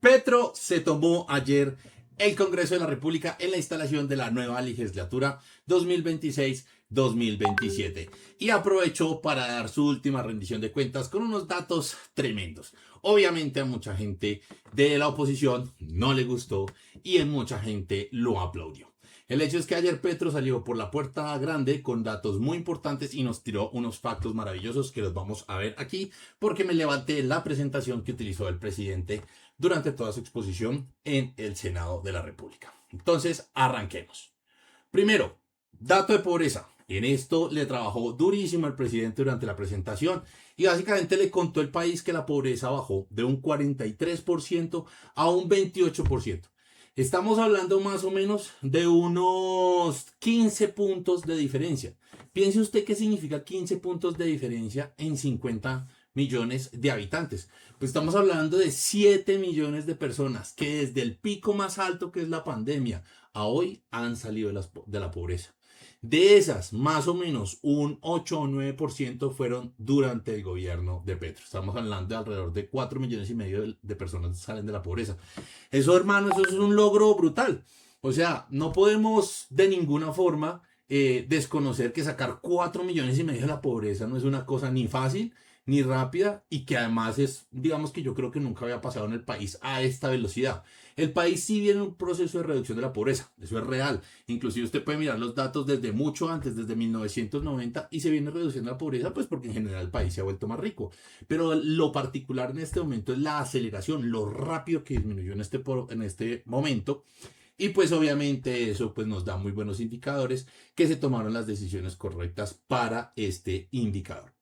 Petro se tomó ayer el Congreso de la República en la instalación de la nueva legislatura 2026-2027 y aprovechó para dar su última rendición de cuentas con unos datos tremendos. Obviamente a mucha gente de la oposición no le gustó y en mucha gente lo aplaudió. El hecho es que ayer Petro salió por la puerta grande con datos muy importantes y nos tiró unos factos maravillosos que los vamos a ver aquí porque me levanté la presentación que utilizó el presidente durante toda su exposición en el Senado de la República. Entonces, arranquemos. Primero, dato de pobreza. En esto le trabajó durísimo el presidente durante la presentación y básicamente le contó al país que la pobreza bajó de un 43% a un 28%. Estamos hablando más o menos de unos 15 puntos de diferencia. Piense usted qué significa 15 puntos de diferencia en 50 millones de habitantes. Pues estamos hablando de 7 millones de personas que desde el pico más alto que es la pandemia a hoy han salido de la pobreza. De esas, más o menos un 8 o 9% fueron durante el gobierno de Petro. Estamos hablando de alrededor de 4 millones y medio de personas que salen de la pobreza. Eso, hermano, eso es un logro brutal. O sea, no podemos de ninguna forma desconocer que sacar 4 millones y medio de la pobreza no es una cosa ni fácil ni rápida y que además es, digamos que yo creo que nunca había pasado en el país a esta velocidad. El país sí viene en un proceso de reducción de la pobreza, eso es real. Inclusive usted puede mirar los datos desde mucho antes, desde 1990, y se viene reduciendo la pobreza, pues porque en general el país se ha vuelto más rico. Pero lo particular en este momento es la aceleración, lo rápido que disminuyó en este momento. Y pues obviamente eso pues nos da muy buenos indicadores que se tomaron las decisiones correctas para este indicador.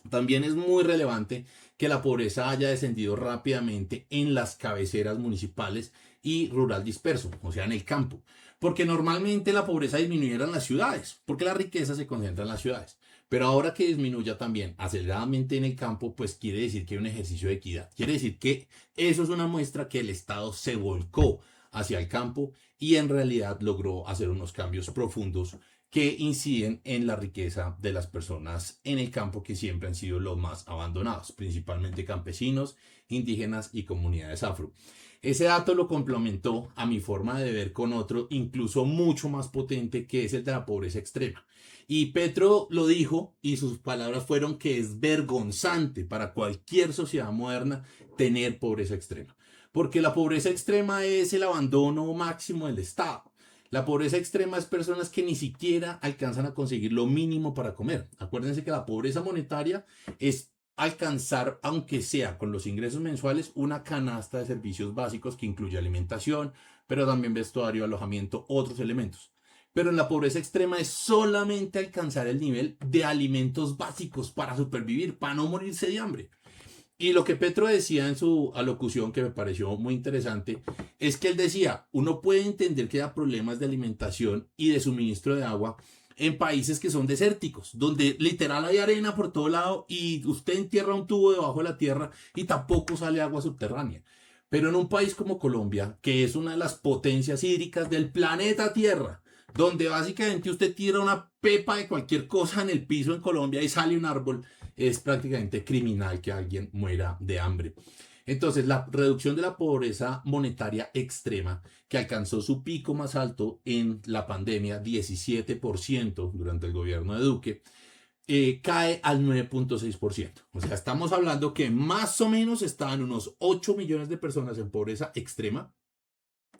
También es muy relevante que la pobreza haya descendido rápidamente en las cabeceras municipales y rural disperso, o sea, en el campo. Porque normalmente la pobreza disminuyera en las ciudades, porque la riqueza se concentra en las ciudades. Pero ahora que disminuya también aceleradamente en el campo, pues quiere decir que hay un ejercicio de equidad. Quiere decir que eso es una muestra que el Estado se volcó hacia el campo y en realidad logró hacer unos cambios profundos que inciden en la riqueza de las personas en el campo que siempre han sido los más abandonados, principalmente campesinos, indígenas y comunidades afro. Ese dato lo complementó a mi forma de ver con otro incluso mucho más potente que es el de la pobreza extrema. Y Petro lo dijo y sus palabras fueron que es vergonzante para cualquier sociedad moderna tener pobreza extrema. Porque la pobreza extrema es el abandono máximo del Estado. La pobreza extrema es personas que ni siquiera alcanzan a conseguir lo mínimo para comer. Acuérdense que la pobreza monetaria es alcanzar, aunque sea con los ingresos mensuales, una canasta de servicios básicos que incluye alimentación, pero también vestuario, alojamiento, otros elementos. Pero en la pobreza extrema es solamente alcanzar el nivel de alimentos básicos para supervivir, para no morirse de hambre. Y lo que Petro decía en su alocución, que me pareció muy interesante, es que él decía, uno puede entender que haya problemas de alimentación y de suministro de agua en países que son desérticos, donde literal hay arena por todo lado y usted entierra un tubo debajo de la tierra y tampoco sale agua subterránea. Pero en un país como Colombia, que es una de las potencias hídricas del planeta Tierra, donde básicamente usted tira una pepa de cualquier cosa en el piso en Colombia y sale un árbol, es prácticamente criminal que alguien muera de hambre. Entonces, la reducción de la pobreza monetaria extrema, que alcanzó su pico más alto en la pandemia, 17% durante el gobierno de Duque, cae al 9.6%. O sea, estamos hablando que más o menos estaban unos 8 millones de personas en pobreza extrema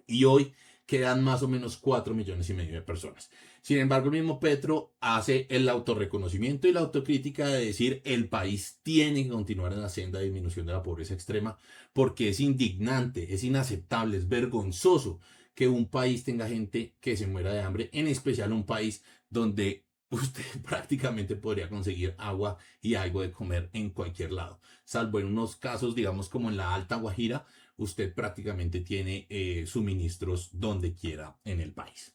y hoy quedan más o menos 4 millones y medio de personas. Sin embargo, el mismo Petro hace el autorreconocimiento y la autocrítica de decir el país tiene que continuar en la senda de disminución de la pobreza extrema porque es indignante, es inaceptable, es vergonzoso que un país tenga gente que se muera de hambre, en especial un país donde usted prácticamente podría conseguir agua y algo de comer en cualquier lado, salvo en unos casos, digamos, como en la Alta Guajira, usted prácticamente tiene suministros donde quiera en el país.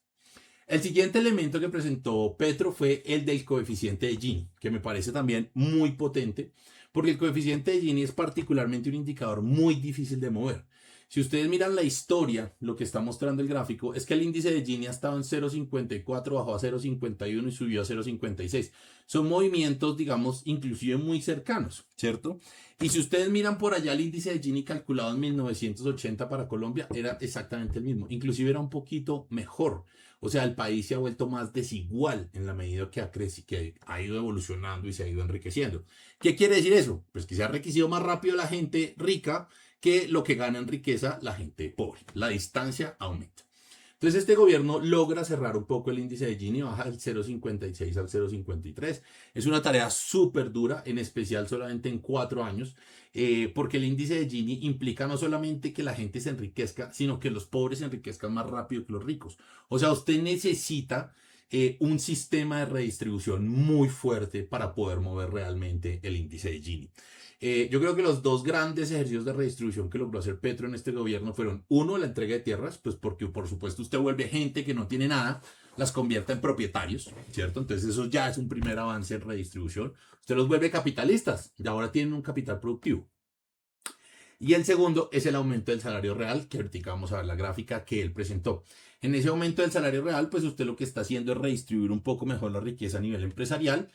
El siguiente elemento que presentó Petro fue el del coeficiente de Gini, que me parece también muy potente, porque el coeficiente de Gini es particularmente un indicador muy difícil de mover. Si ustedes miran la historia, lo que está mostrando el gráfico es que el índice de Gini ha estado en 0,54, bajó a 0,51 y subió a 0,56. Son movimientos, digamos, inclusive muy cercanos, ¿cierto? Y si ustedes miran por allá el índice de Gini calculado en 1980 para Colombia, era exactamente el mismo. Inclusive era un poquito mejor. O sea, el país se ha vuelto más desigual en la medida que ha crecido, que ha ido evolucionando y se ha ido enriqueciendo. ¿Qué quiere decir eso? Pues que se ha enriquecido más rápido la gente rica que lo que gana en riqueza la gente pobre. La distancia aumenta. Entonces este gobierno logra cerrar un poco el índice de Gini, baja del 0,56 al 0,53. Es una tarea súper dura, en especial solamente en 4 años, porque el índice de Gini implica no solamente que la gente se enriquezca, sino que los pobres se enriquezcan más rápido que los ricos. O sea, usted necesita un sistema de redistribución muy fuerte para poder mover realmente el índice de Gini. Yo creo que los dos grandes ejercicios de redistribución que logró hacer Petro en este gobierno fueron, uno, la entrega de tierras, pues porque por supuesto usted vuelve gente que no tiene nada, las convierte en propietarios, ¿cierto? Entonces eso ya es un primer avance en redistribución. Usted los vuelve capitalistas y ahora tienen un capital productivo. Y el segundo es el aumento del salario real, que ahorita vamos a ver la gráfica que él presentó. En ese aumento del salario real, pues usted lo que está haciendo es redistribuir un poco mejor la riqueza a nivel empresarial.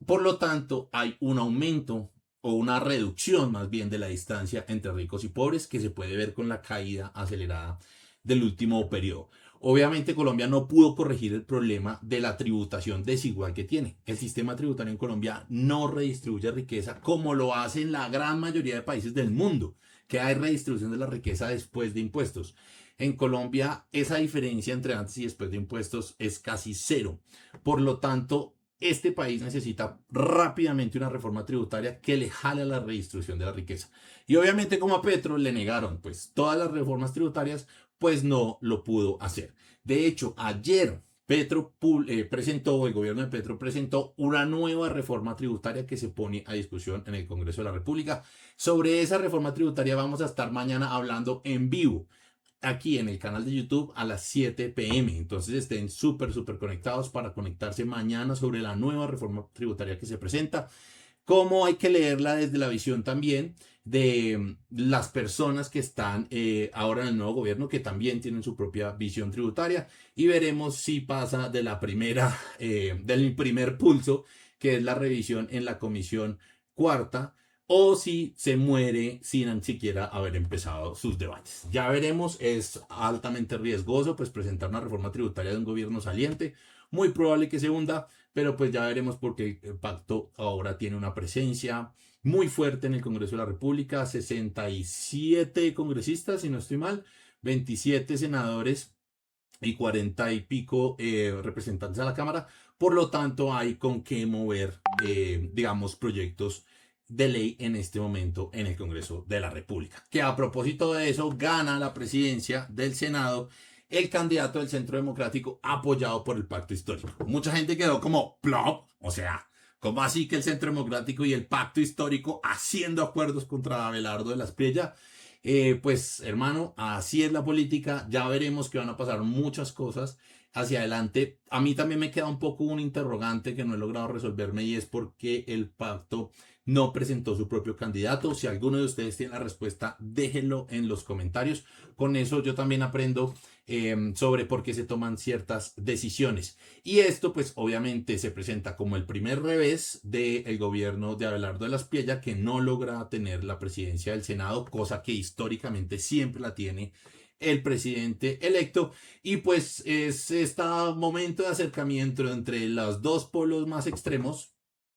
Por lo tanto, hay un aumento o una reducción más bien de la distancia entre ricos y pobres que se puede ver con la caída acelerada del último periodo. Obviamente Colombia no pudo corregir el problema de la tributación desigual que tiene. El sistema tributario en Colombia no redistribuye riqueza como lo hacen la gran mayoría de países del mundo, que hay redistribución de la riqueza después de impuestos. En Colombia esa diferencia entre antes y después de impuestos es casi cero. Por lo tanto, este país necesita rápidamente una reforma tributaria que le jale a la redistribución de la riqueza. Y obviamente como a Petro le negaron pues todas las reformas tributarias, pues no lo pudo hacer. De hecho, ayer Petro presentó, el gobierno de Petro presentó una nueva reforma tributaria que se pone a discusión en el Congreso de la República. Sobre esa reforma tributaria vamos a estar mañana hablando en vivo aquí en el canal de YouTube a las 7 p.m. Entonces estén súper conectados para conectarse mañana sobre la nueva reforma tributaria que se presenta. Cómo hay que leerla desde la visión también de las personas que están ahora en el nuevo gobierno, que también tienen su propia visión tributaria. Y veremos si pasa de la primera, del primer pulso, que es la revisión en la comisión cuarta, o si se muere sin siquiera haber empezado sus debates. Ya veremos, es altamente riesgoso pues presentar una reforma tributaria de un gobierno saliente, muy probable que se hunda, pero pues ya veremos porque el pacto ahora tiene una presencia muy fuerte en el Congreso de la República, 67 congresistas, si no estoy mal, 27 senadores y 40 y pico representantes a la Cámara, por lo tanto hay con qué mover, digamos, proyectos de ley en este momento en el Congreso de la República. Que a propósito de eso, gana la presidencia del Senado el candidato del Centro Democrático apoyado por el Pacto Histórico. Mucha gente quedó como plop, o sea, ¿cómo así que el Centro Democrático y el Pacto Histórico haciendo acuerdos contra Abelardo de la Espriella? Pues hermano, así es la política, ya veremos que van a pasar muchas cosas hacia adelante. A mí también me queda un poco un interrogante que no he logrado resolverme y es por qué el pacto no presentó su propio candidato. Si alguno de ustedes tiene la respuesta, déjenlo en los comentarios. Con eso yo también aprendo sobre por qué se toman ciertas decisiones. Y esto pues obviamente se presenta como el primer revés del gobierno de Abelardo de la Espriella, que no logra tener la presidencia del Senado, cosa que históricamente siempre la tiene el presidente electo. Y pues es este momento de acercamiento entre los dos polos más extremos,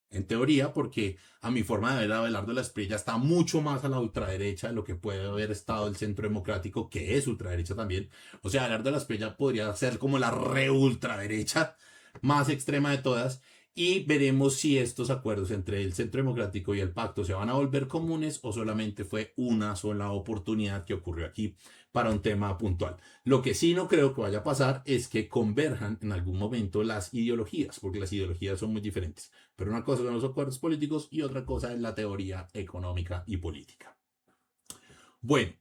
en teoría, porque a mi forma de ver, Abelardo de la Espriella está mucho más a la ultraderecha de lo que puede haber estado el Centro Democrático, que es ultraderecha también. O sea, Abelardo de la Espriella podría ser como la re ultraderecha más extrema de todas. Y veremos si estos acuerdos entre el Centro Democrático y el Pacto se van a volver comunes o solamente fue una sola oportunidad que ocurrió aquí para un tema puntual. Lo que sí no creo que vaya a pasar es que converjan en algún momento las ideologías, porque las ideologías son muy diferentes. Pero una cosa son los acuerdos políticos y otra cosa es la teoría económica y política. Bueno,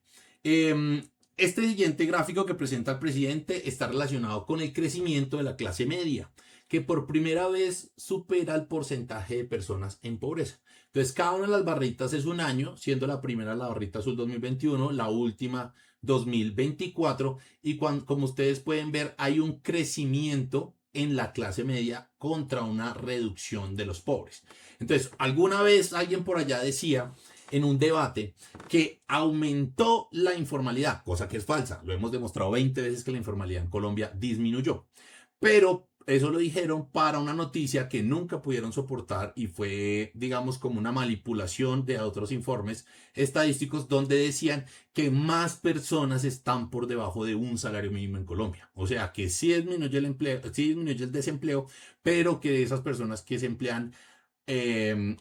este siguiente gráfico que presenta el presidente está relacionado con el crecimiento de la clase media, que por primera vez supera el porcentaje de personas en pobreza. Entonces, cada una de las barritas es un año, siendo la primera la barrita azul 2021, la última 2024, y como ustedes pueden ver, hay un crecimiento en la clase media contra una reducción de los pobres. Entonces, alguna vez alguien por allá decía en un debate que aumentó la informalidad, cosa que es falsa. Lo hemos demostrado 20 veces que la informalidad en Colombia disminuyó. Pero eso lo dijeron para una noticia que nunca pudieron soportar y fue, digamos, como una manipulación de otros informes estadísticos donde decían que más personas están por debajo de un salario mínimo en Colombia. O sea, que sí disminuye el empleo, sí disminuye el desempleo, pero que esas personas que se emplean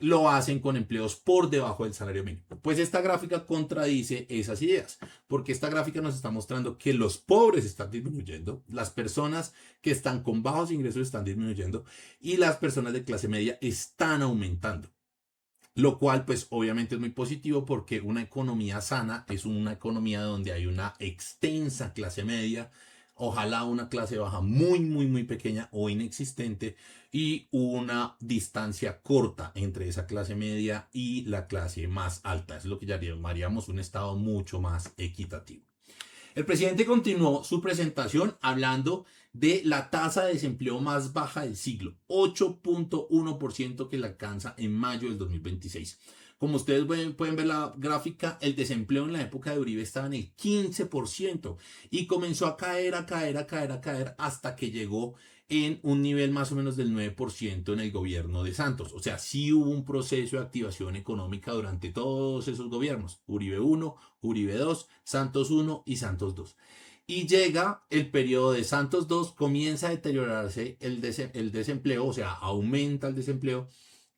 lo hacen con empleos por debajo del salario mínimo. Pues esta gráfica contradice esas ideas, porque esta gráfica nos está mostrando que los pobres están disminuyendo, las personas que están con bajos ingresos están disminuyendo y las personas de clase media están aumentando. Lo cual pues obviamente es muy positivo porque una economía sana es una economía donde hay una extensa clase media, ojalá una clase baja muy pequeña o inexistente y una distancia corta entre esa clase media y la clase más alta. Es lo que llamaríamos un estado mucho más equitativo. El presidente continuó su presentación hablando de la tasa de desempleo más baja del siglo, 8.1% que la alcanza en mayo del 2026. Como ustedes pueden ver la gráfica, el desempleo en la época de Uribe estaba en el 15% y comenzó a caer hasta que llegó en un nivel más o menos del 9% en el gobierno de Santos. O sea, sí hubo un proceso de activación económica durante todos esos gobiernos. Uribe 1, Uribe 2, Santos 1 y Santos 2. Y llega el periodo de Santos 2, comienza a deteriorarse el desempleo, o sea, aumenta el desempleo.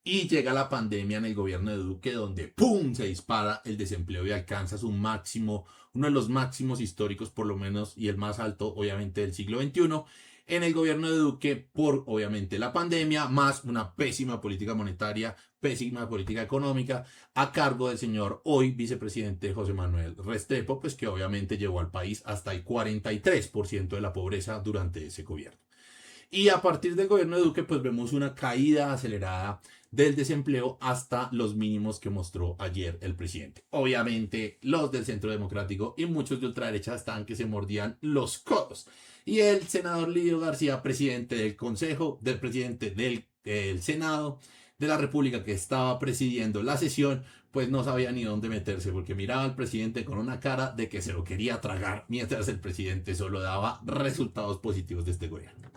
Y llega la pandemia en el gobierno de Duque, donde ¡pum! Se dispara el desempleo y alcanza su máximo, uno de los máximos históricos por lo menos, y el más alto obviamente del siglo XXI, en el gobierno de Duque por obviamente la pandemia, más una pésima política monetaria, pésima política económica, a cargo del señor hoy vicepresidente José Manuel Restrepo, pues que obviamente llevó al país hasta el 43% de la pobreza durante ese gobierno. Y a partir del gobierno de Duque, pues vemos una caída acelerada del desempleo hasta los mínimos que mostró ayer el presidente. Obviamente, los del Centro Democrático y muchos de ultraderecha estaban que se mordían los codos. Y el senador Lidio García, presidente del Consejo, del presidente del Senado de la República que estaba presidiendo la sesión, pues no sabía ni dónde meterse porque miraba al presidente con una cara de que se lo quería tragar mientras el presidente solo daba resultados positivos de este gobierno.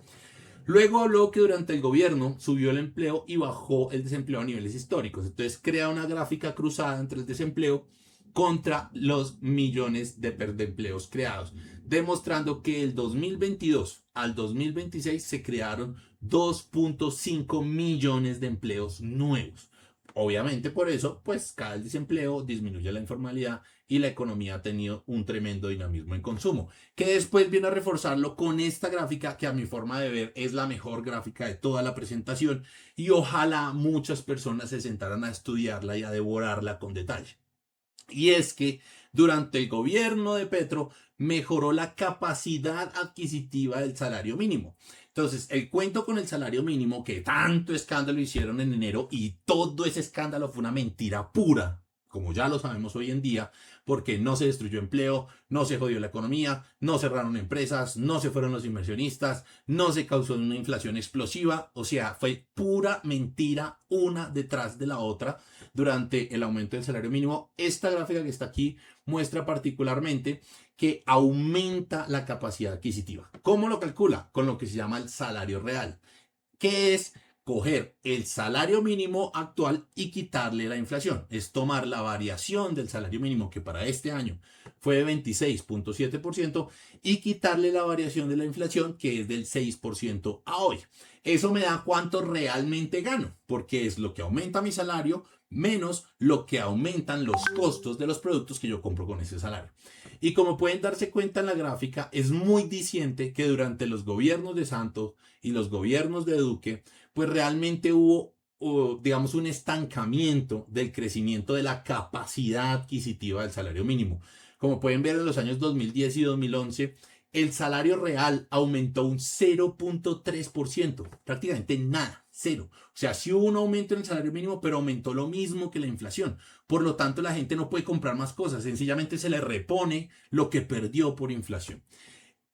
Luego habló que durante el gobierno subió el empleo y bajó el desempleo a niveles históricos. Entonces crea una gráfica cruzada entre el desempleo contra los millones de empleos creados, demostrando que el 2022 al 2026 se crearon 2.5 millones de empleos nuevos. Obviamente por eso, pues cae el desempleo, disminuye la informalidad y la economía ha tenido un tremendo dinamismo en consumo, que después viene a reforzarlo con esta gráfica que a mi forma de ver es la mejor gráfica de toda la presentación y ojalá muchas personas se sentaran a estudiarla y a devorarla con detalle. Y es que durante el gobierno de Petro mejoró la capacidad adquisitiva del salario mínimo. Entonces, el cuento con el salario mínimo, que tanto escándalo hicieron en enero y todo ese escándalo fue una mentira pura, como ya lo sabemos hoy en día, porque no se destruyó empleo, no se jodió la economía, no cerraron empresas, no se fueron los inversionistas, no se causó una inflación explosiva, o sea, fue pura mentira una detrás de la otra durante el aumento del salario mínimo. Esta gráfica que está aquí muestra particularmente que aumenta la capacidad adquisitiva. ¿Cómo lo calcula? Con lo que se llama el salario real, que es coger el salario mínimo actual y quitarle la inflación. Es tomar la variación del salario mínimo, que para este año fue de 26.7%, y quitarle la variación de la inflación, que es del 6% a hoy. Eso me da cuánto realmente gano, porque es lo que aumenta mi salario menos lo que aumentan los costos de los productos que yo compro con ese salario. Y como pueden darse cuenta en la gráfica, es muy diciente que durante los gobiernos de Santos y los gobiernos de Duque, pues realmente hubo, digamos, un estancamiento del crecimiento de la capacidad adquisitiva del salario mínimo. Como pueden ver en los años 2010 y 2011, el salario real aumentó un 0.3%, prácticamente nada, cero. O sea, sí hubo un aumento en el salario mínimo, pero aumentó lo mismo que la inflación. Por lo tanto, la gente no puede comprar más cosas, sencillamente se le repone lo que perdió por inflación.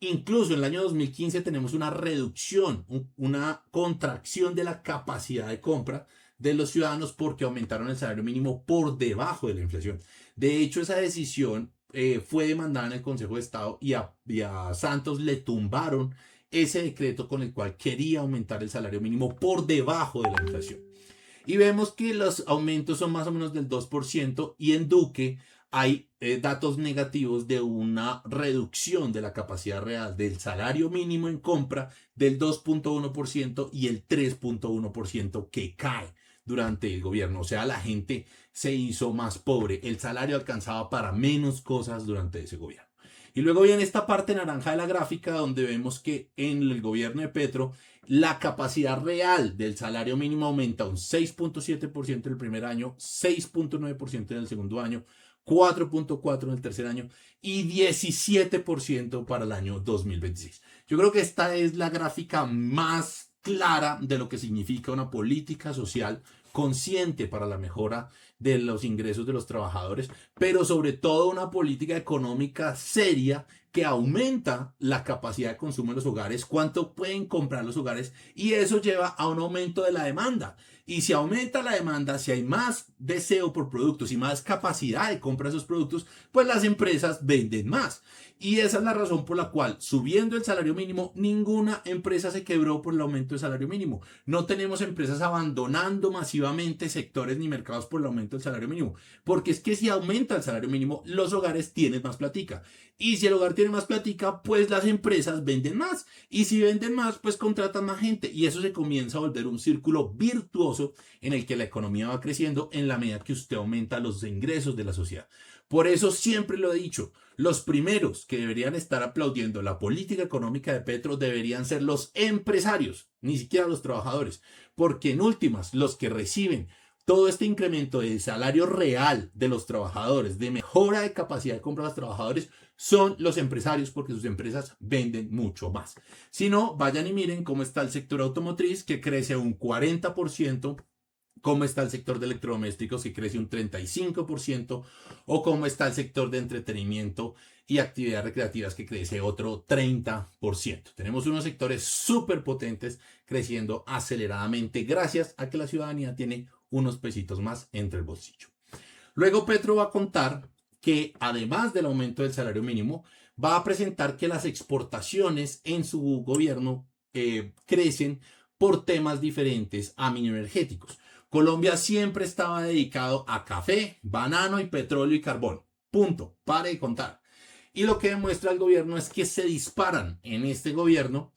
Incluso en el año 2015 tenemos una reducción, una contracción de la capacidad de compra de los ciudadanos porque aumentaron el salario mínimo por debajo de la inflación. De hecho, esa decisión fue demandada en el Consejo de Estado y a Santos le tumbaron ese decreto con el cual quería aumentar el salario mínimo por debajo de la inflación. Y vemos que los aumentos son más o menos del 2% y en Duque hay datos negativos de una reducción de la capacidad real del salario mínimo en compra del 2.1% y el 3.1% que cae durante el gobierno. O sea, la gente se hizo más pobre. El salario alcanzaba para menos cosas durante ese gobierno. Y luego viene esta parte naranja de la gráfica donde vemos que en el gobierno de Petro la capacidad real del salario mínimo aumenta un 6.7% en el primer año, 6.9% en el segundo año, 4.4% en el tercer año y 17% para el año 2026. Yo creo que esta es la gráfica más clara de lo que significa una política social consciente para la mejora de los ingresos de los trabajadores, pero sobre todo una política económica seria que aumenta la capacidad de consumo de los hogares, cuánto pueden comprar los hogares, y eso lleva a un aumento de la demanda. Y si aumenta la demanda, si hay más deseo por productos y más capacidad de compra de esos productos, pues las empresas venden más. Y esa es la razón por la cual, subiendo el salario mínimo, ninguna empresa se quebró por el aumento del salario mínimo. No tenemos empresas abandonando masivamente sectores ni mercados por el aumento del salario mínimo. Porque es que si aumenta el salario mínimo, los hogares tienen más platica. Y si el hogar tiene más platica, pues las empresas venden más. Y si venden más, pues contratan más gente. Y eso se comienza a volver un círculo virtuoso en el que la economía va creciendo en la medida que usted aumenta los ingresos de la sociedad. Por eso siempre lo he dicho, los primeros que deberían estar aplaudiendo la política económica de Petro deberían ser los empresarios, ni siquiera los trabajadores, porque en últimas los que reciben todo este incremento de salario real de los trabajadores, de mejora de capacidad de compra de los trabajadores, son los empresarios porque sus empresas venden mucho más. Si no, vayan y miren cómo está el sector automotriz que crece un 40%, cómo está el sector de electrodomésticos que crece un 35% o cómo está el sector de entretenimiento y actividades recreativas que crece otro 30%. Tenemos unos sectores súper potentes creciendo aceleradamente gracias a que la ciudadanía tiene unos pesitos más entre el bolsillo. Luego Petro va a contar que además del aumento del salario mínimo, va a presentar que las exportaciones en su gobierno crecen por temas diferentes a mineroenergéticos. Colombia siempre estaba dedicado a café, banano y petróleo y carbón. Punto. Pare de contar. Y lo que demuestra el gobierno es que se disparan en este gobierno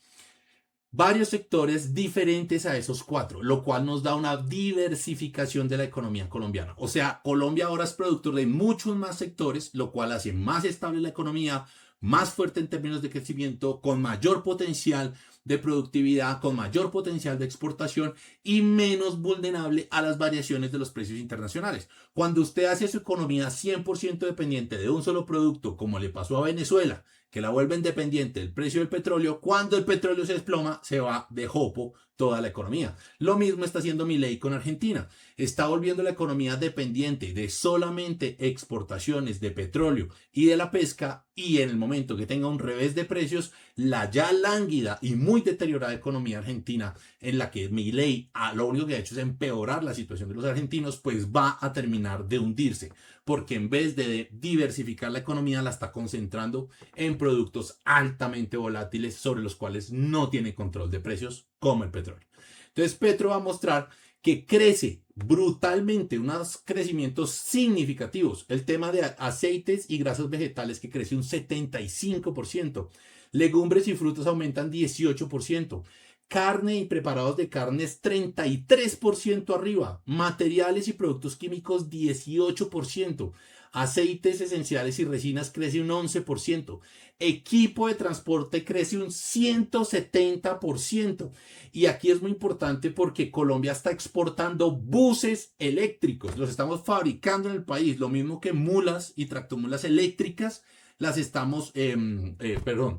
varios sectores diferentes a esos cuatro, lo cual nos da una diversificación de la economía colombiana. O sea, Colombia ahora es productor de muchos más sectores, lo cual hace más estable la economía, más fuerte en términos de crecimiento, con mayor potencial de productividad, con mayor potencial de exportación y menos vulnerable a las variaciones de los precios internacionales. Cuando usted hace su economía 100% dependiente de un solo producto, como le pasó a Venezuela, que la vuelven dependiente del precio del petróleo, cuando el petróleo se desploma, se va de jopo toda la economía. Lo mismo está haciendo Milei con Argentina. Está volviendo la economía dependiente de solamente exportaciones de petróleo y de la pesca, y en el momento que tenga un revés de precios, la ya lánguida y muy deteriorada economía argentina, en la que Milei lo único que ha hecho es empeorar la situación de los argentinos, pues va a terminar de hundirse, porque en vez de diversificar la economía, la está concentrando en productos altamente volátiles sobre los cuales no tiene control de precios, como el petróleo. Entonces Petro va a mostrar que crece brutalmente, unos crecimientos significativos. El tema de aceites y grasas vegetales que crece un 75%. Legumbres y frutas aumentan 18%. Carne y preparados de carnes 33% arriba. Materiales y productos químicos 18%. Aceites esenciales y resinas crece un 11%. Equipo de transporte crece un 170%. Y aquí es muy importante porque Colombia está exportando buses eléctricos. Los estamos fabricando en el país. Lo mismo que mulas y tractomulas eléctricas las estamos,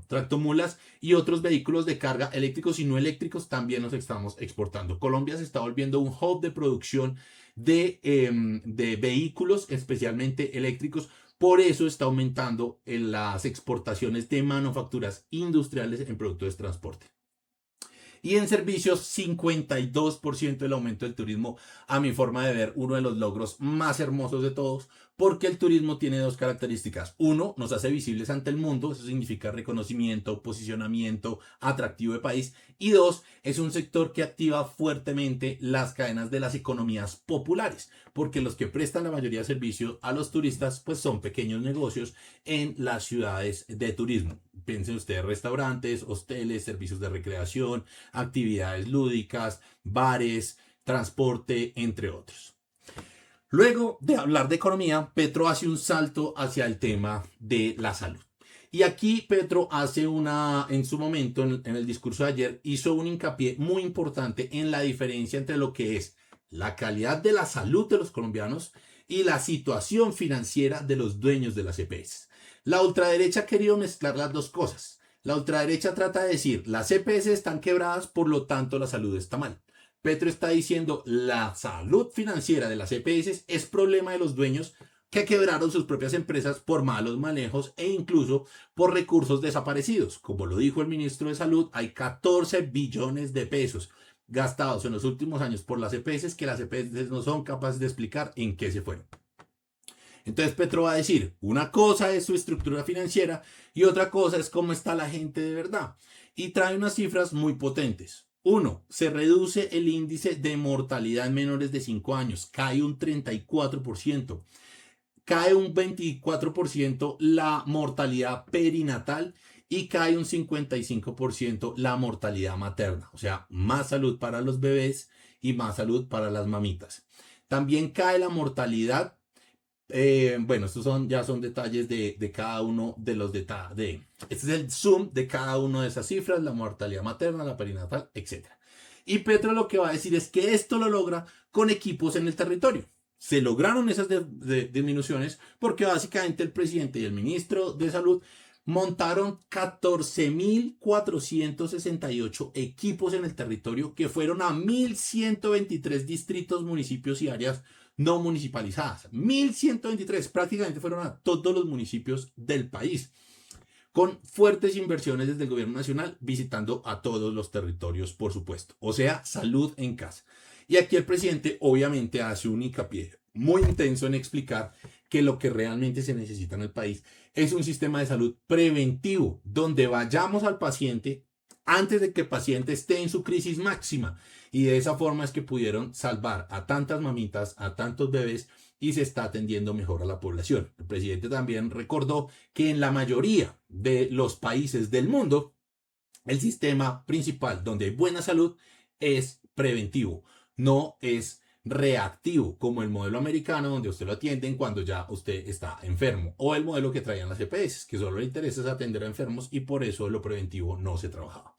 tractomulas y otros vehículos de carga eléctricos y no eléctricos también los estamos exportando. Colombia se está volviendo un hub de producción de vehículos, especialmente eléctricos. Por eso está aumentando en las exportaciones de manufacturas industriales en productos de transporte. Y en servicios, 52% del aumento del turismo, a mi forma de ver, uno de los logros más hermosos de todos, porque el turismo tiene dos características. Uno, nos hace visibles ante el mundo, eso significa reconocimiento, posicionamiento, atractivo de país. Y dos, es un sector que activa fuertemente las cadenas de las economías populares, porque los que prestan la mayoría de servicios a los turistas, pues son pequeños negocios en las ciudades de turismo. Piensen ustedes, restaurantes, hosteles, servicios de recreación, actividades lúdicas, bares, transporte, entre otros. Luego de hablar de economía, Petro hace un salto hacia el tema de la salud. Y aquí Petro hace en su momento, en el discurso de ayer, hizo un hincapié muy importante en la diferencia entre lo que es la calidad de la salud de los colombianos y la situación financiera de los dueños de las EPS. La ultraderecha ha querido mezclar las dos cosas. La ultraderecha trata de decir, las EPS están quebradas, por lo tanto la salud está mal. Petro está diciendo, la salud financiera de las EPS es problema de los dueños que quebraron sus propias empresas por malos manejos e incluso por recursos desaparecidos. Como lo dijo el ministro de Salud, hay 14 billones de pesos gastados en los últimos años por las EPS que las EPS no son capaces de explicar en qué se fueron. Entonces Petro va a decir, una cosa es su estructura financiera y otra cosa es cómo está la gente de verdad. Y trae unas cifras muy potentes. 1. Se reduce el índice de mortalidad en menores de 5 años, cae un 34%. Cae un 24% la mortalidad perinatal y cae un 55% la mortalidad materna. O sea, más salud para los bebés y más salud para las mamitas. También cae la mortalidad. Estos ya son detalles de cada uno de los detalles. Este es el zoom de cada una de esas cifras, la mortalidad materna, la perinatal, etc. Y Petro lo que va a decir es que esto lo logra con equipos en el territorio. Se lograron esas disminuciones porque básicamente el presidente y el ministro de Salud montaron 14.468 equipos en el territorio que fueron a 1.123 distritos, municipios y áreas no municipalizadas. 1.123 prácticamente fueron a todos los municipios del país, con fuertes inversiones desde el gobierno nacional, visitando a todos los territorios, por supuesto. O sea, salud en casa. Y aquí el presidente obviamente hace un hincapié muy intenso en explicar que lo que realmente se necesita en el país es un sistema de salud preventivo, donde vayamos al paciente antes de que el paciente esté en su crisis máxima. Y de esa forma es que pudieron salvar a tantas mamitas, a tantos bebés, y se está atendiendo mejor a la población. El presidente también recordó que en la mayoría de los países del mundo, el sistema principal donde hay buena salud es preventivo, no es reactivo, como el modelo americano donde usted lo atienden cuando ya usted está enfermo, o el modelo que traían las EPS, que solo le interesa es atender a enfermos y por eso lo preventivo no se trabajaba.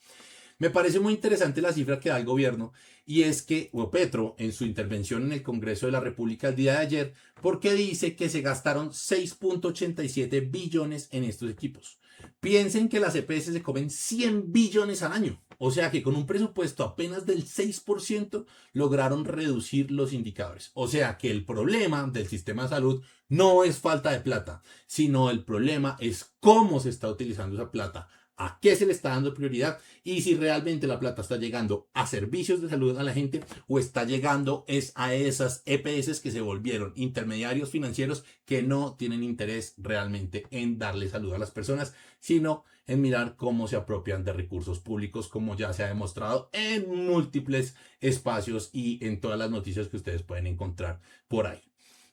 Me parece muy interesante la cifra que da el gobierno y es que Petro en su intervención en el Congreso de la República el día de ayer, porque dice que se gastaron 6.87 billones en estos equipos. Piensen que las EPS se comen 100 billones al año. O sea que con un presupuesto apenas del 6% lograron reducir los indicadores. O sea que el problema del sistema de salud no es falta de plata, sino el problema es cómo se está utilizando esa plata, a qué se le está dando prioridad y si realmente la plata está llegando a servicios de salud a la gente o está llegando a esas EPS que se volvieron intermediarios financieros que no tienen interés realmente en darle salud a las personas, sino en mirar cómo se apropian de recursos públicos, como ya se ha demostrado en múltiples espacios y en todas las noticias que ustedes pueden encontrar por ahí.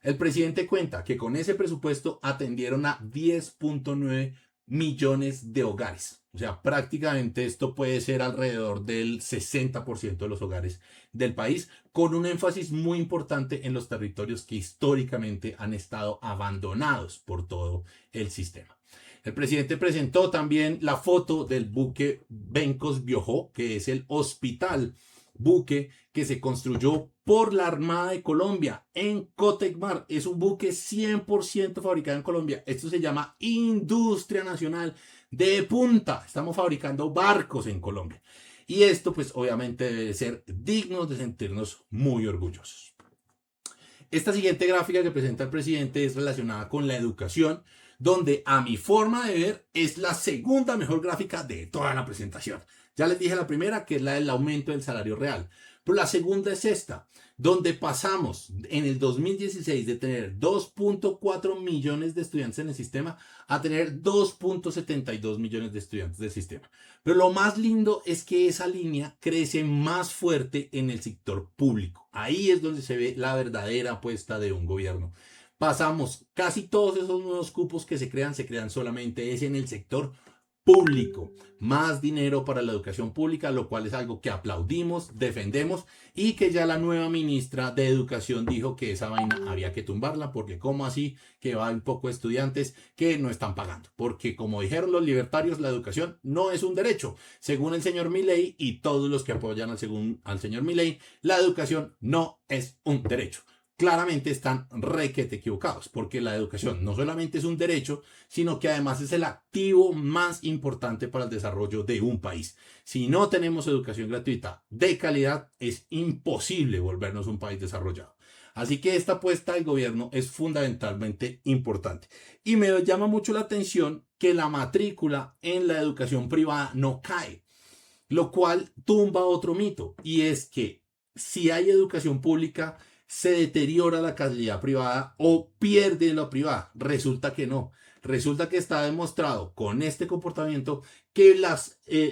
El presidente cuenta que con ese presupuesto atendieron a 10.9 millones de hogares. O sea, prácticamente esto puede ser alrededor del 60% de los hogares del país, con un énfasis muy importante en los territorios que históricamente han estado abandonados por todo el sistema. El presidente presentó también la foto del buque Bencos Biojó, que es el hospital buque que se construyó por la Armada de Colombia en Cotecmar. Es un buque 100% fabricado en Colombia. Esto se llama Industria Nacional de Punta. Estamos fabricando barcos en Colombia. Y esto pues obviamente debe ser digno de sentirnos muy orgullosos. Esta siguiente gráfica que presenta el presidente es relacionada con la educación, donde a mi forma de ver es la segunda mejor gráfica de toda la presentación. Ya les dije la primera, que es la del aumento del salario real. Pero la segunda es esta, donde pasamos en el 2016 de tener 2.4 millones de estudiantes en el sistema a tener 2.72 millones de estudiantes del sistema. Pero lo más lindo es que esa línea crece más fuerte en el sector público. Ahí es donde se ve la verdadera apuesta de un gobierno. Pasamos casi todos esos nuevos cupos que se crean solamente es en el sector público. Más dinero para la educación pública, lo cual es algo que aplaudimos, defendemos y que ya la nueva ministra de Educación dijo que esa vaina había que tumbarla porque como así que va un poco estudiantes que no están pagando. Porque como dijeron los libertarios, la educación no es un derecho. Según el señor Milei y todos los que apoyan al señor Milei, la educación no es un derecho. Claramente están requete equivocados, porque la educación no solamente es un derecho, sino que además es el activo más importante para el desarrollo de un país. Si no tenemos educación gratuita de calidad, es imposible volvernos un país desarrollado. Así que esta apuesta del gobierno es fundamentalmente importante. Y me llama mucho la atención que la matrícula en la educación privada no cae, lo cual tumba otro mito, y es que si hay educación pública, se deteriora la calidad privada o pierde la privada. Resulta que no. Resulta que está demostrado con este comportamiento que la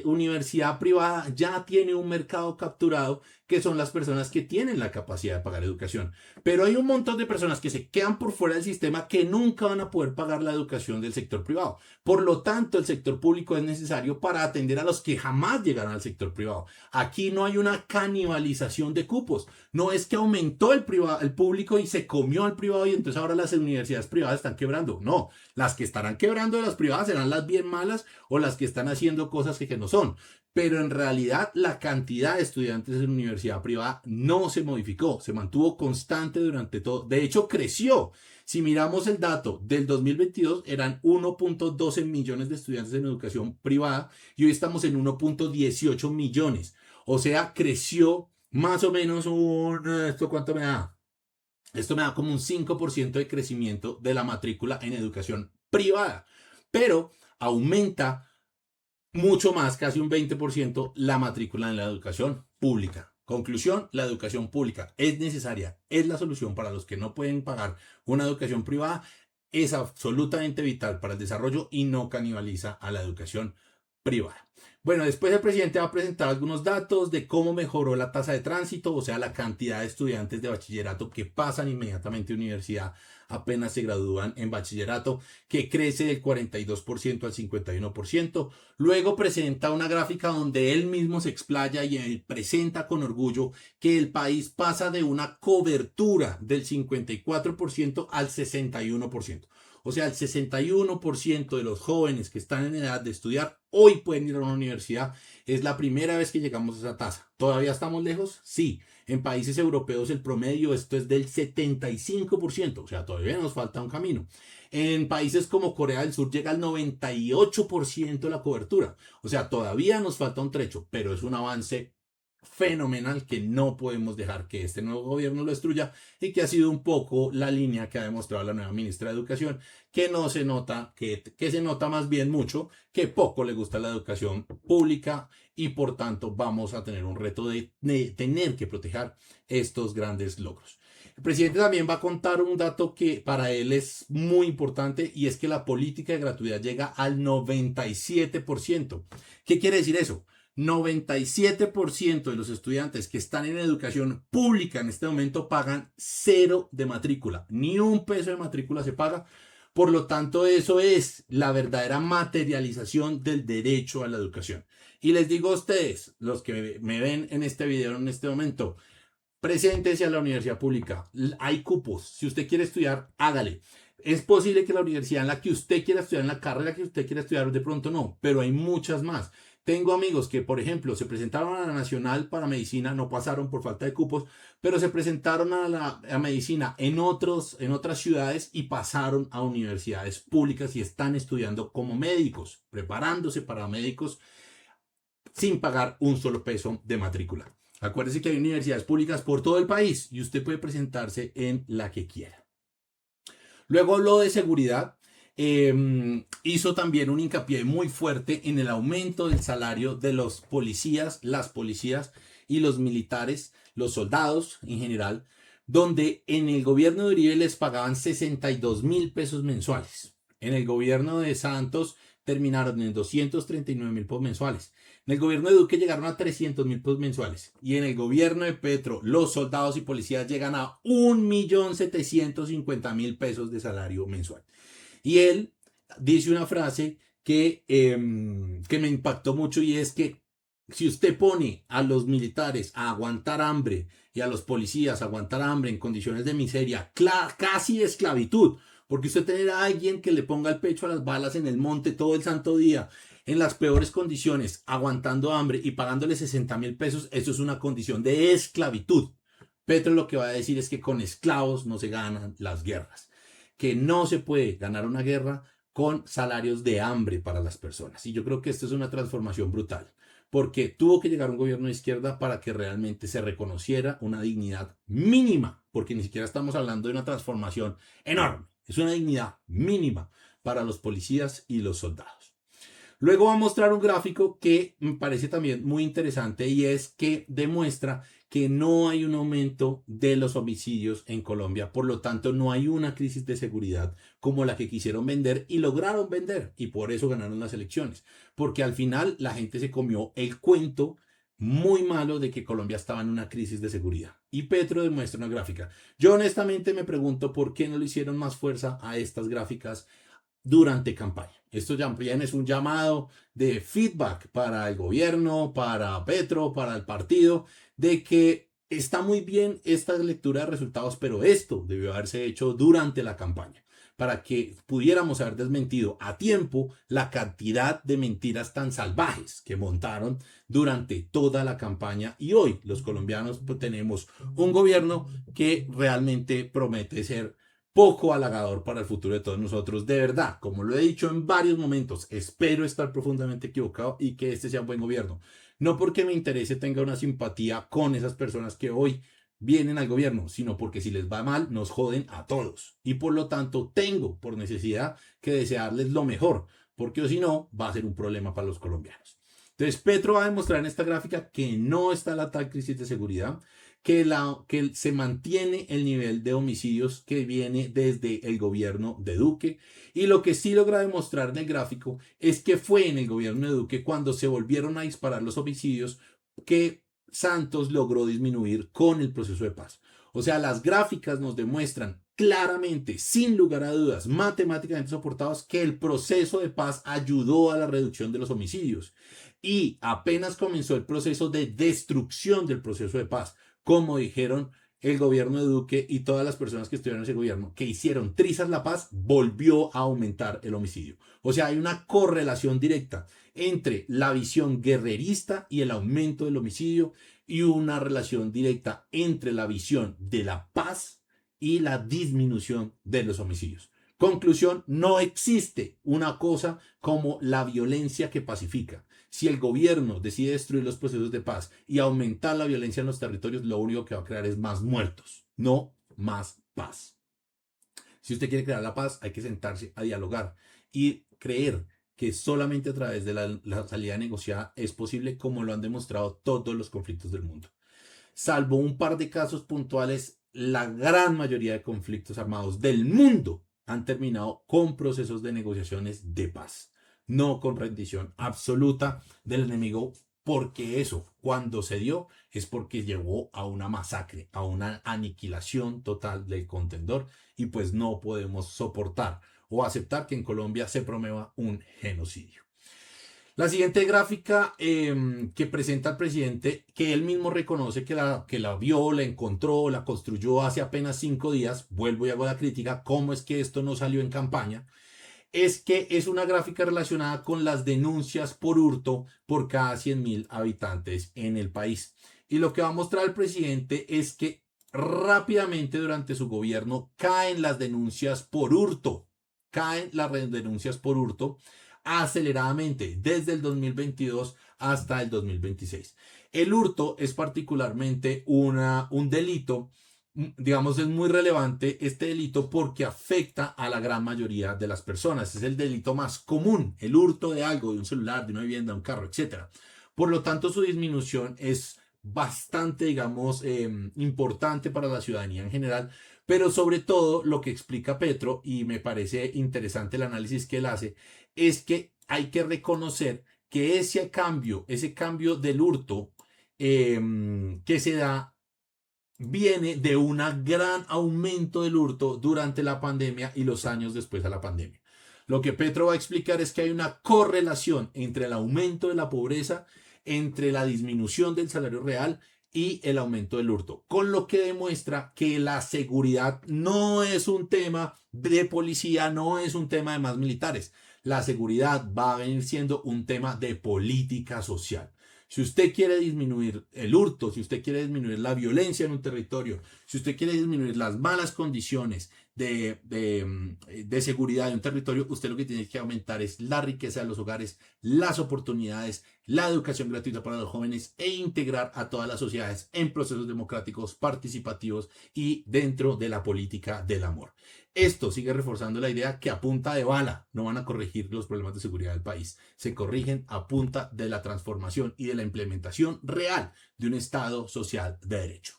universidad privada ya tiene un mercado capturado, que son las personas que tienen la capacidad de pagar educación. Pero hay un montón de personas que se quedan por fuera del sistema que nunca van a poder pagar la educación del sector privado. Por lo tanto, el sector público es necesario para atender a los que jamás llegaron al sector privado. Aquí no hay una canibalización de cupos. No es que aumentó el público y se comió al privado y entonces ahora las universidades privadas están quebrando. No, las que estarán quebrando de las privadas serán las bien malas o las que están haciendo cosas que no son. Pero en realidad la cantidad de estudiantes en universidad privada no se modificó, se mantuvo constante durante todo. De hecho, creció. Si miramos el dato del 2022, eran 1.12 millones de estudiantes en educación privada y hoy estamos en 1.18 millones. O sea, creció más o menos ¿esto cuánto me da? Esto me da como un 5% de crecimiento de la matrícula en educación privada. Pero aumenta mucho más, casi un 20%, la matrícula en la educación pública. Conclusión, la educación pública es necesaria, es la solución para los que no pueden pagar una educación privada, es absolutamente vital para el desarrollo y no canibaliza a la educación privada. Bueno, después el presidente va a presentar algunos datos de cómo mejoró la tasa de tránsito, o sea, la cantidad de estudiantes de bachillerato que pasan inmediatamente a universidad apenas se gradúan en bachillerato, que crece del 42% al 51%. Luego presenta una gráfica donde él mismo se explaya y presenta con orgullo que el país pasa de una cobertura del 54% al 61%. O sea, el 61% de los jóvenes que están en edad de estudiar hoy pueden ir a una universidad. Es la primera vez que llegamos a esa tasa. ¿Todavía estamos lejos? Sí. En países europeos el promedio esto es del 75%. O sea, todavía nos falta un camino. En países como Corea del Sur llega al 98% la cobertura. O sea, todavía nos falta un trecho, pero es un avance fenomenal que no podemos dejar que este nuevo gobierno lo destruya y que ha sido un poco la línea que ha demostrado la nueva ministra de Educación, que no se nota, que se nota más bien mucho, que poco le gusta la educación pública y por tanto vamos a tener un reto de tener que proteger estos grandes logros. El presidente también va a contar un dato que para él es muy importante y es que la política de gratuidad llega al 97%. ¿Qué quiere decir eso? 97% de los estudiantes que están en educación pública en este momento pagan 0 de matrícula. Ni un peso de matrícula se paga. Por lo tanto, eso es la verdadera materialización del derecho a la educación. Y les digo a ustedes, los que me ven en este video en este momento, preséntese a la universidad pública. Hay cupos. Si usted quiere estudiar, hágale. Es posible que la universidad en la que usted quiera estudiar, en la carrera que usted quiera estudiar, de pronto no, pero hay muchas más. Tengo amigos que, por ejemplo, se presentaron a la Nacional para Medicina, no pasaron por falta de cupos, pero se presentaron a Medicina en otras ciudades y pasaron a universidades públicas y están estudiando como médicos, preparándose para médicos sin pagar un solo peso de matrícula. Acuérdese que hay universidades públicas por todo el país y usted puede presentarse en la que quiera. Luego habló de seguridad. Hizo también un hincapié muy fuerte en el aumento del salario de los policías, las policías y los militares, los soldados en general, donde en el gobierno de Uribe les pagaban 62.000 pesos mensuales. En el gobierno de Santos terminaron en 239.000 pesos mensuales. En el gobierno de Duque llegaron a 300.000 pesos mensuales. Y en el gobierno de Petro, los soldados y policías llegan a 1.750.000 pesos de salario mensual. Y él dice una frase que me impactó mucho y es que si usted pone a los militares a aguantar hambre y a los policías a aguantar hambre en condiciones de miseria, casi de esclavitud, porque usted tener a alguien que le ponga el pecho a las balas en el monte todo el santo día, en las peores condiciones, aguantando hambre y pagándole 60.000 pesos, eso es una condición de esclavitud. Petro lo que va a decir es que con esclavos no se ganan las guerras, que no se puede ganar una guerra con salarios de hambre para las personas. Y yo creo que esto es una transformación brutal, porque tuvo que llegar un gobierno de izquierda para que realmente se reconociera una dignidad mínima, porque ni siquiera estamos hablando de una transformación enorme, es una dignidad mínima para los policías y los soldados. Luego va a mostrar un gráfico que me parece también muy interesante y es que demuestra que no hay un aumento de los homicidios en Colombia, por lo tanto no hay una crisis de seguridad como la que quisieron vender y lograron vender y por eso ganaron las elecciones, porque al final la gente se comió el cuento muy malo de que Colombia estaba en una crisis de seguridad y Petro demuestra una gráfica. Yo honestamente me pregunto por qué no le hicieron más fuerza a estas gráficas durante campaña. Esto también es un llamado de feedback para el gobierno, para Petro, para el partido, de que está muy bien esta lectura de resultados, pero esto debió haberse hecho durante la campaña, para que pudiéramos haber desmentido a tiempo la cantidad de mentiras tan salvajes que montaron durante toda la campaña. Y hoy los colombianos pues, tenemos un gobierno que realmente promete ser poco halagador para el futuro de todos nosotros. De verdad, como lo he dicho en varios momentos, espero estar profundamente equivocado y que este sea un buen gobierno. No porque me interese tenga una simpatía con esas personas que hoy vienen al gobierno, sino porque si les va mal, nos joden a todos. Y por lo tanto, tengo por necesidad que desearles lo mejor, porque si no, va a ser un problema para los colombianos. Entonces, Petro va a demostrar en esta gráfica que no está la tal crisis de seguridad, que se mantiene el nivel de homicidios que viene desde el gobierno de Duque. Y lo que sí logra demostrar en el gráfico es que fue en el gobierno de Duque cuando se volvieron a disparar los homicidios que Santos logró disminuir con el proceso de paz. O sea, las gráficas nos demuestran claramente, sin lugar a dudas, matemáticamente soportados, que el proceso de paz ayudó a la reducción de los homicidios. Y apenas comenzó el proceso de destrucción del proceso de paz, como dijeron el gobierno de Duque y todas las personas que estuvieron en ese gobierno, que hicieron trizas la paz, volvió a aumentar el homicidio. O sea, hay una correlación directa entre la visión guerrerista y el aumento del homicidio y una relación directa entre la visión de la paz y la disminución de los homicidios. Conclusión, no existe una cosa como la violencia que pacifica. Si el gobierno decide destruir los procesos de paz y aumentar la violencia en los territorios, lo único que va a crear es más muertos, no más paz. Si usted quiere crear la paz, hay que sentarse a dialogar y creer que solamente a través de la salida negociada es posible, como lo han demostrado todos los conflictos del mundo. Salvo un par de casos puntuales, la gran mayoría de conflictos armados del mundo han terminado con procesos de negociaciones de paz, no con rendición absoluta del enemigo, porque eso, cuando se dio, es porque llevó a una masacre, a una aniquilación total del contendor, y pues no podemos soportar o aceptar que en Colombia se promueva un genocidio. La siguiente gráfica que presenta al presidente, que él mismo reconoce que la vio, la encontró, la construyó hace apenas 5 días, vuelvo y hago la crítica, ¿cómo es que esto no salió en campaña? es que es una gráfica relacionada con las denuncias por hurto por cada 100.000 habitantes en el país. Y lo que va a mostrar el presidente es que rápidamente durante su gobierno caen las denuncias por hurto. Caen las denuncias por hurto aceleradamente desde el 2022 hasta el 2026. El hurto es particularmente un delito, digamos, es muy relevante este delito porque afecta a la gran mayoría de las personas. Es el delito más común, el hurto de algo, de un celular, de una vivienda, de un carro, etcétera. Por lo tanto, su disminución es bastante, digamos, importante para la ciudadanía en general, pero sobre todo lo que explica Petro, y me parece interesante el análisis que él hace, es que hay que reconocer que ese cambio del hurto que se da viene de un gran aumento del hurto durante la pandemia y los años después de la pandemia. Lo que Petro va a explicar es que hay una correlación entre el aumento de la pobreza, entre la disminución del salario real y el aumento del hurto, con lo que demuestra que la seguridad no es un tema de policía, no es un tema de más militares. La seguridad va a venir siendo un tema de política social. Si usted quiere disminuir el hurto, si usted quiere disminuir la violencia en un territorio, si usted quiere disminuir las malas condiciones de seguridad de un territorio, usted lo que tiene que aumentar es la riqueza de los hogares, las oportunidades, la educación gratuita para los jóvenes e integrar a todas las sociedades en procesos democráticos, participativos y dentro de la política del amor. Esto sigue reforzando la idea que a punta de bala no van a corregir los problemas de seguridad del país. Se corrigen a punta de la transformación y de la implementación real de un Estado social de derecho.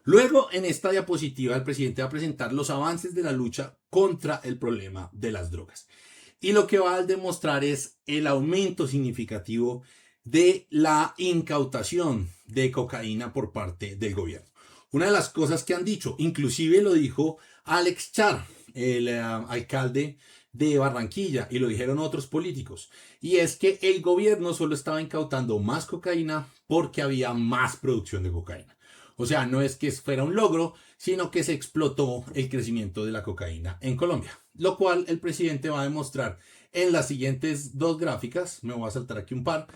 Luego, en esta diapositiva, el presidente va a presentar los avances de la lucha contra el problema de las drogas. Y lo que va a demostrar es el aumento significativo de la incautación de cocaína por parte del gobierno. Una de las cosas que han dicho, inclusive lo dijo Alex Char, el alcalde de Barranquilla, y lo dijeron otros políticos, y es que el gobierno solo estaba incautando más cocaína porque había más producción de cocaína. O sea, no es que fuera un logro, sino que se explotó el crecimiento de la cocaína en Colombia, lo cual el presidente va a demostrar en las siguientes dos gráficas, me voy a saltar aquí un par,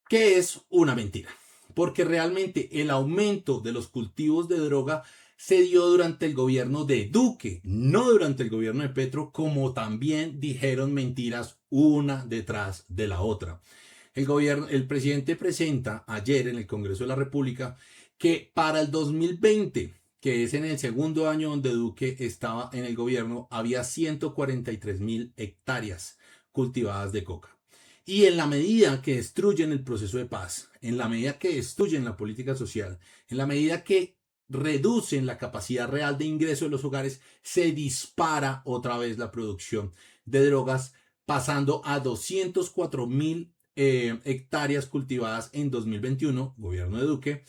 que es una mentira, porque realmente el aumento de los cultivos de droga se dio durante el gobierno de Duque, no durante el gobierno de Petro, como también dijeron mentiras una detrás de la otra. El presidente presenta ayer en el Congreso de la República que para el 2020, que es en el segundo año donde Duque estaba en el gobierno, había 143.000 hectáreas cultivadas de coca. Y en la medida que destruyen el proceso de paz, en la medida que destruyen la política social, en la medida que reducen la capacidad real de ingreso de los hogares, se dispara otra vez la producción de drogas, pasando a 204.000 hectáreas cultivadas en 2021, gobierno de Duque,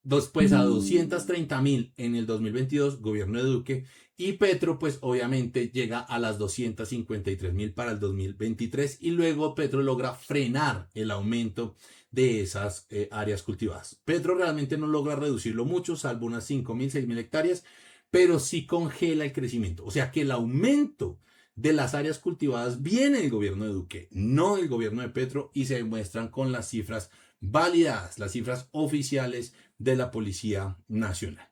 después a 230.000 en el 2022, gobierno de Duque, y Petro pues obviamente llega a las 253.000 para el 2023 y luego Petro logra frenar el aumento de esas áreas cultivadas. Petro realmente no logra reducirlo mucho, salvo unas 5.000, 6.000 hectáreas, pero sí congela el crecimiento. O sea que el aumento de las áreas cultivadas viene del gobierno de Duque, no del gobierno de Petro, y se demuestran con las cifras validadas, las cifras oficiales de la Policía Nacional.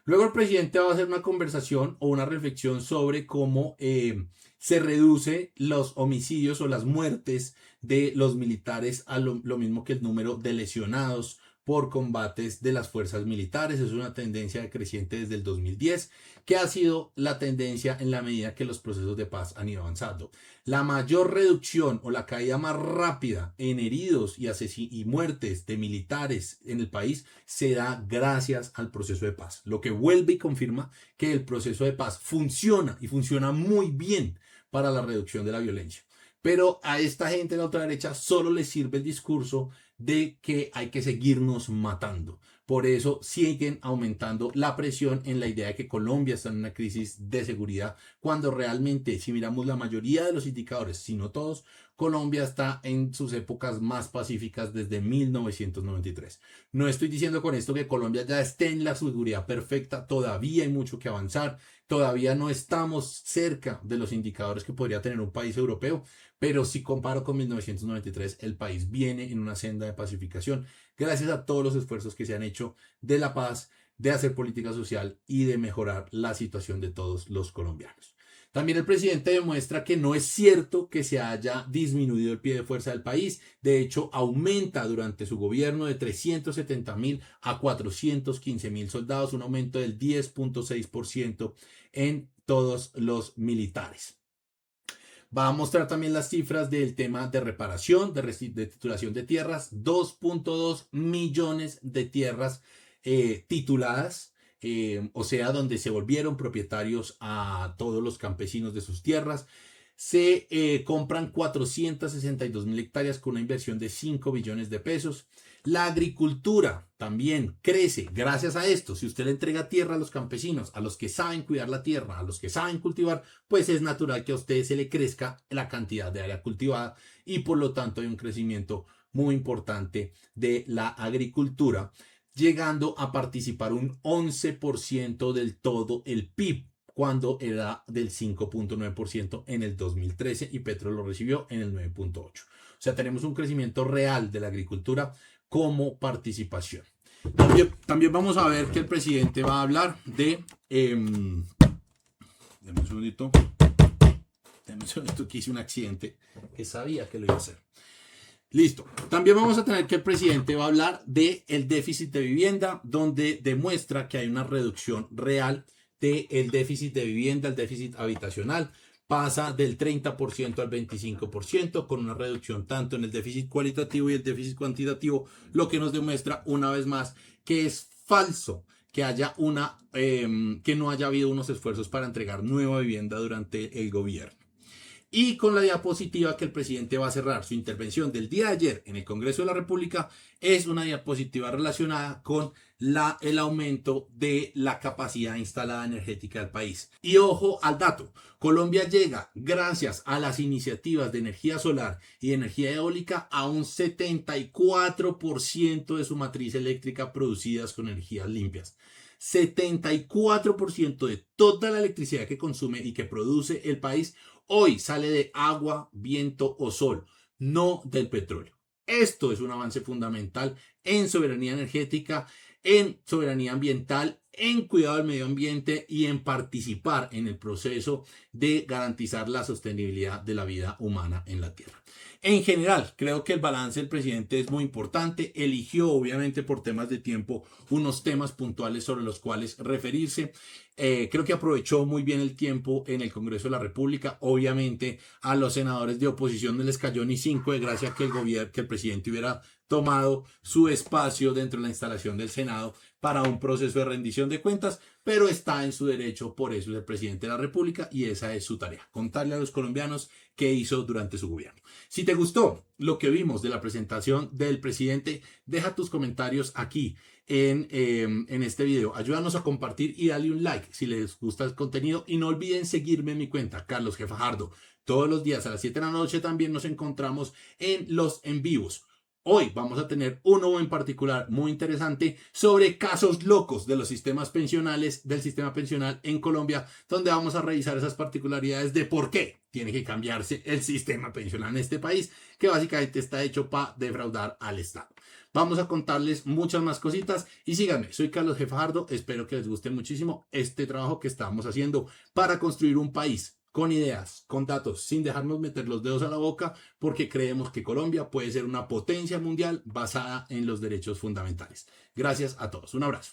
Luego el presidente va a hacer una conversación o una reflexión sobre cómo se reduce los homicidios o las muertes de los militares a lo mismo que el número de lesionados por combates de las fuerzas militares. Es una tendencia creciente desde el 2010, que ha sido la tendencia en la medida que los procesos de paz han ido avanzando. La mayor reducción o la caída más rápida en heridos y muertes de militares en el país se da gracias al proceso de paz, lo que vuelve y confirma que el proceso de paz funciona y funciona muy bien para la reducción de la violencia. Pero a esta gente de la ultraderecha solo les sirve el discurso de que hay que seguirnos matando. Por eso siguen aumentando la presión en la idea de que Colombia está en una crisis de seguridad, cuando realmente, si miramos la mayoría de los indicadores, si no todos, Colombia está en sus épocas más pacíficas desde 1993. No estoy diciendo con esto que Colombia ya esté en la seguridad perfecta, todavía hay mucho que avanzar, todavía no estamos cerca de los indicadores que podría tener un país europeo, pero si comparo con 1993, el país viene en una senda de pacificación gracias a todos los esfuerzos que se han hecho de la paz, de hacer política social y de mejorar la situación de todos los colombianos. También el presidente demuestra que no es cierto que se haya disminuido el pie de fuerza del país. De hecho, aumenta durante su gobierno de 370.000 a 415.000 soldados, un aumento del 10.6% en todos los militares. Va a mostrar también las cifras del tema de reparación, de titulación de tierras, 2.2 millones de tierras tituladas, o sea, donde se volvieron propietarios a todos los campesinos de sus tierras. Se compran 462.000 hectáreas con una inversión de 5 billones de pesos. La agricultura también crece gracias a esto. Si usted le entrega tierra a los campesinos, a los que saben cuidar la tierra, a los que saben cultivar, pues es natural que a usted se le crezca la cantidad de área cultivada y por lo tanto hay un crecimiento muy importante de la agricultura, llegando a participar un 11% del todo el PIB, cuando era del 5.9% en el 2013 y Petro lo recibió en el 9.8%. O sea, tenemos un crecimiento real de la agricultura como participación. También vamos a ver que el presidente va a hablar de... Deme un segundito. Que hice un accidente que sabía que lo iba a hacer. Listo. También vamos a tener que el presidente va a hablar del déficit de vivienda, donde demuestra que hay una reducción real del déficit de vivienda, el déficit habitacional. Pasa del 30% al 25%, con una reducción tanto en el déficit cualitativo y el déficit cuantitativo, lo que nos demuestra una vez más que es falso que que no haya habido unos esfuerzos para entregar nueva vivienda durante el gobierno. Y con la diapositiva que el presidente va a cerrar su intervención del día de ayer en el Congreso de la República, es una diapositiva relacionada con el aumento de la capacidad instalada energética del país. Y ojo al dato, Colombia llega, gracias a las iniciativas de energía solar y energía eólica, a un 74% de su matriz eléctrica producidas con energías limpias. 74% de toda la electricidad que consume y que produce el país hoy sale de agua, viento o sol, no del petróleo. Esto es un avance fundamental en soberanía energética, en soberanía ambiental, en cuidado del medio ambiente y en participar en el proceso de garantizar la sostenibilidad de la vida humana en la Tierra. En general, creo que el balance del presidente es muy importante. Eligió, obviamente, por temas de tiempo, unos temas puntuales sobre los cuales referirse. Creo que aprovechó muy bien el tiempo en el Congreso de la República. Obviamente, a los senadores de oposición no les cayó ni 5 de gracia que el presidente hubiera tomado su espacio dentro de la instalación del Senado para un proceso de rendición de cuentas, pero está en su derecho, por eso es el presidente de la República y esa es su tarea, contarle a los colombianos qué hizo durante su gobierno. Si te gustó lo que vimos de la presentación del presidente, deja tus comentarios aquí en este video. Ayúdanos a compartir y dale un like si les gusta el contenido y no olviden seguirme en mi cuenta, Carlos G. Fajardo. Todos los días a las 7 de la noche también nos encontramos en los en vivos. Hoy vamos a tener uno en particular muy interesante sobre casos locos de los sistemas pensionales, del sistema pensional en Colombia, donde vamos a revisar esas particularidades de por qué tiene que cambiarse el sistema pensional en este país, que básicamente está hecho para defraudar al Estado. Vamos a contarles muchas más cositas y síganme, soy Carlos G. Fajardo, espero que les guste muchísimo este trabajo que estamos haciendo para construir un país con ideas, con datos, sin dejarnos meter los dedos a la boca, porque creemos que Colombia puede ser una potencia mundial basada en los derechos fundamentales. Gracias a todos. Un abrazo.